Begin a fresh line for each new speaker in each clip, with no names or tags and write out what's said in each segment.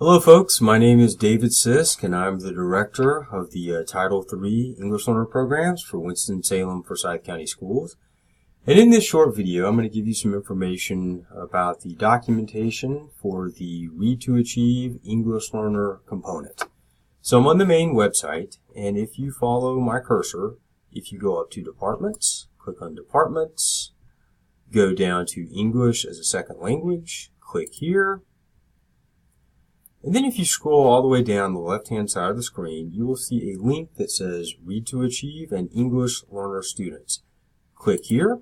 Hello folks, my name is David Sisk and I'm the director of the Title III English Learner Programs for Winston-Salem Forsyth County Schools. And in this short video I'm going to give you some information about the documentation for the Read to Achieve English Learner component. So I'm on the main website, and if you follow my cursor, if you go up to Departments, click on Departments, go down to English as a Second Language, click here. And then if you scroll all the way down the left-hand side of the screen, you will see a link that says Read to Achieve and English Learner Students. Click here.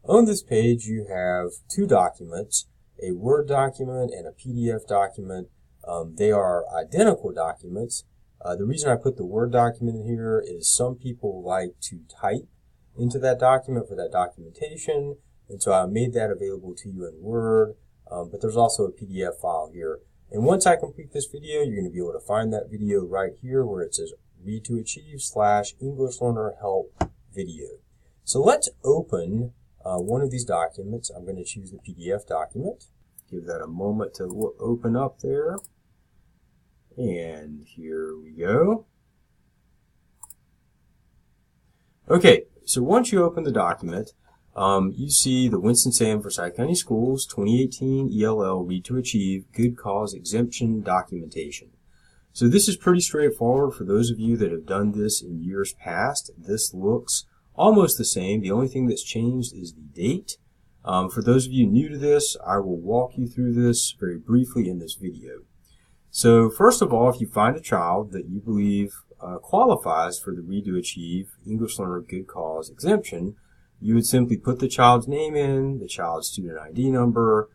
On this page you have two documents, a Word document and a PDF document. They are identical documents. The reason I put the Word document in here is some people like to type into that document for that documentation, and so I made that available to you in Word. But there's also a PDF file here. And once I complete this video, you're going to be able to find that video right here where it says Read to Achieve / English Learner Help video. So let's open one of these documents. I'm going to choose the PDF document. Give that a moment to open up there. And here we go. Okay, so once you open the document, you see the Winston-Salem Forsyth County Schools 2018 ELL Read to Achieve Good Cause Exemption documentation. So this is pretty straightforward for those of you that have done this in years past. This looks almost the same. The only thing that's changed is the date. For those of you new to this, I will walk you through this very briefly in this video. So first of all, if you find a child that you believe qualifies for the Read to Achieve English Learner Good Cause exemption, you would simply put the child's name in, the child's student ID number,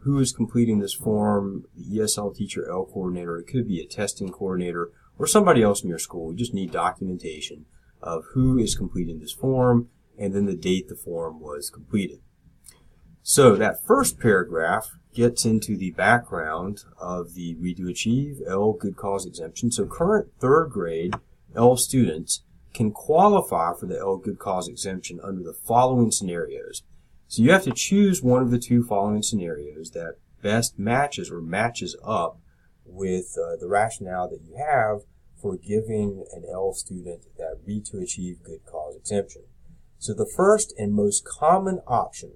who is completing this form, the ESL teacher, L coordinator, it could be a testing coordinator, or somebody else in your school. You just need documentation of who is completing this form, and then the date the form was completed. So that first paragraph gets into the background of the Read to Achieve L Good Cause exemption. So current third grade L students can qualify for the L Good Cause exemption under the following scenarios. So you have to choose one of the two following scenarios that best matches or matches up with the rationale that you have for giving an L student that Read to Achieve Good Cause exemption. So the first and most common option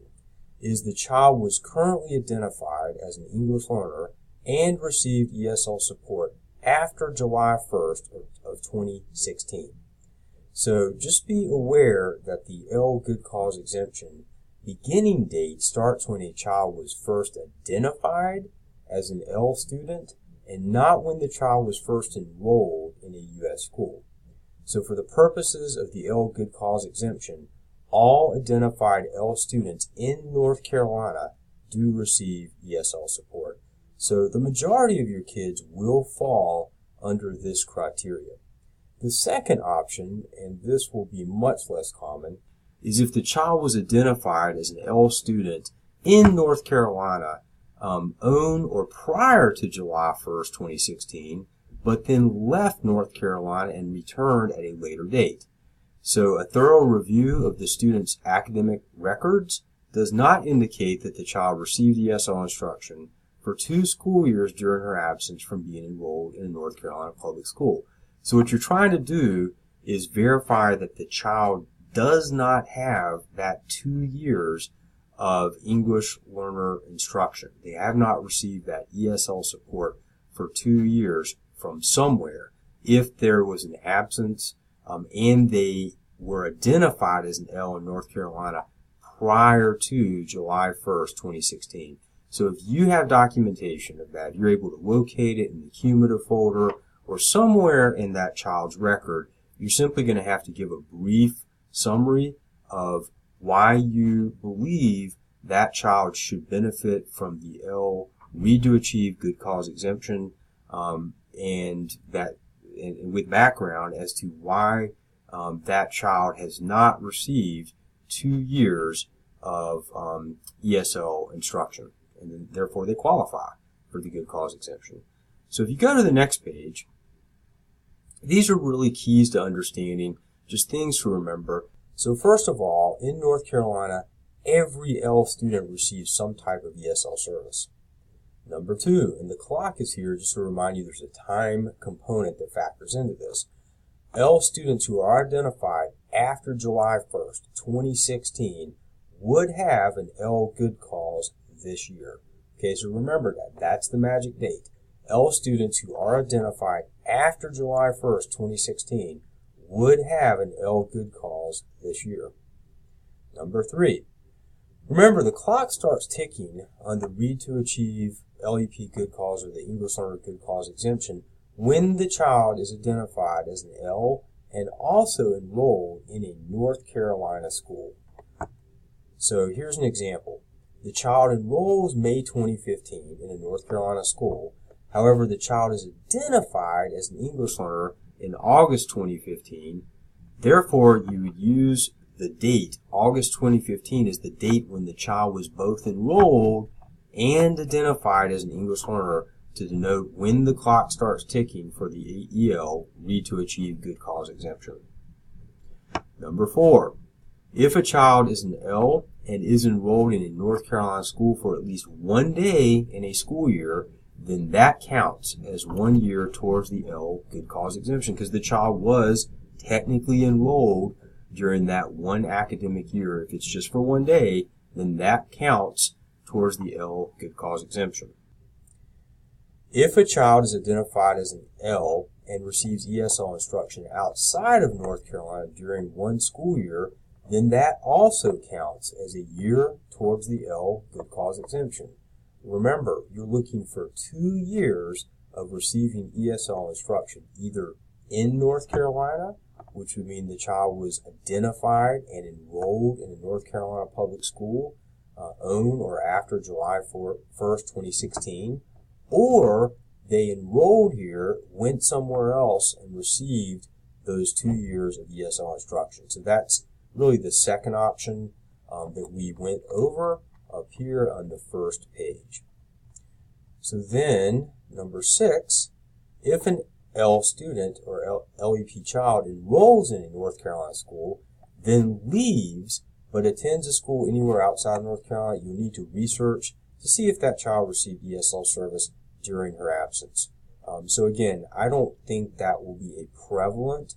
is the child was currently identified as an English learner and received ESL support after July 1st of 2016. So just be aware that the L Good Cause exemption beginning date starts when a child was first identified as an L student and not when the child was first enrolled in a U.S. school. So for the purposes of the L Good Cause exemption, all identified L students in North Carolina do receive ESL support. So the majority of your kids will fall under this criteria. The second option, and this will be much less common, is if the child was identified as an L student in North Carolina on or prior to July 1st, 2016, but then left North Carolina and returned at a later date. So a thorough review of the student's academic records does not indicate that the child received ESL instruction for 2 school years during her absence from being enrolled in a North Carolina public school. So what you're trying to do is verify that the child does not have that 2 years of English learner instruction. They have not received that ESL support for 2 years from somewhere. If there was an absence and they were identified as an L in North Carolina prior to July 1st, 2016. So if you have documentation of that, you're able to locate it in the cumulative folder or somewhere in that child's record, you're simply going to have to give a brief summary of why you believe that child should benefit from the L Read to Achieve Good Cause exemption, and with background as to why that child has not received 2 years of ESL instruction, and then, therefore they qualify for the Good Cause exemption. So if you go to the next page, these are really keys to understanding, just things to remember. So first of all, in North Carolina, every L student receives some type of ESL service. Number 2, and the clock is here just to remind you there's a time component that factors into this. EL students who are identified after July 1st, 2016 would have an EL Good Cause this year. Okay, so remember that. That's the magic date. EL students who are identified after July 1st, 2016 would have an EL Good Cause this year. Number 3, remember the clock starts ticking on the Read to Achieve LEP Good Cause or the English Learner Good Cause exemption when the child is identified as an EL and also enrolled in a North Carolina school. So here's an example. The child enrolls May 2015 in a North Carolina school. However, the child is identified as an English learner in August 2015. Therefore, you would use the date, August 2015, as the date when the child was both enrolled and identified as an English learner to denote when the clock starts ticking for the EL Read to Achieve Good Cause exemption. Number 4, if a child is an EL and is enrolled in a North Carolina school for at least one day in a school year, then that counts as 1 year towards the EL Good Cause exemption because the child was technically enrolled during that one academic year. If it's just for one day, then that counts towards the EL Good Cause exemption. If a child is identified as an EL and receives ESL instruction outside of North Carolina during one school year, then that also counts as a year towards the EL Good Cause exemption. Remember, you're looking for 2 years of receiving ESL instruction, either in North Carolina, which would mean the child was identified and enrolled in a North Carolina public school on or after July 1st, 2016, or they enrolled here, went somewhere else, and received those 2 years of ESL instruction. So that's really the second option that we went over up here on the first page. So then, number 6, if an EL student or LEP child enrolls in a North Carolina school, then leaves but attends a school anywhere outside of North Carolina, you need to research to see if that child received ESL service during her absence. So again, I don't think that will be a prevalent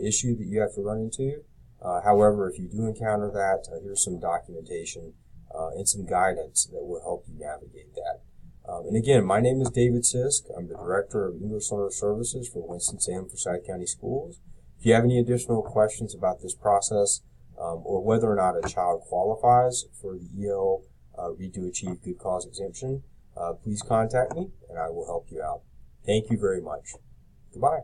issue that you have to run into. However, if you do encounter that, here's some documentation and some guidance that will help you navigate that. And again, my name is David Sisk. I'm the Director of English Learner Services for Winston-Salem Forsyth County Schools. If you have any additional questions about this process or whether or not a child qualifies for the EL Read to Achieve Good Cause exemption, please contact me and I will help you out. Thank you very much. Goodbye.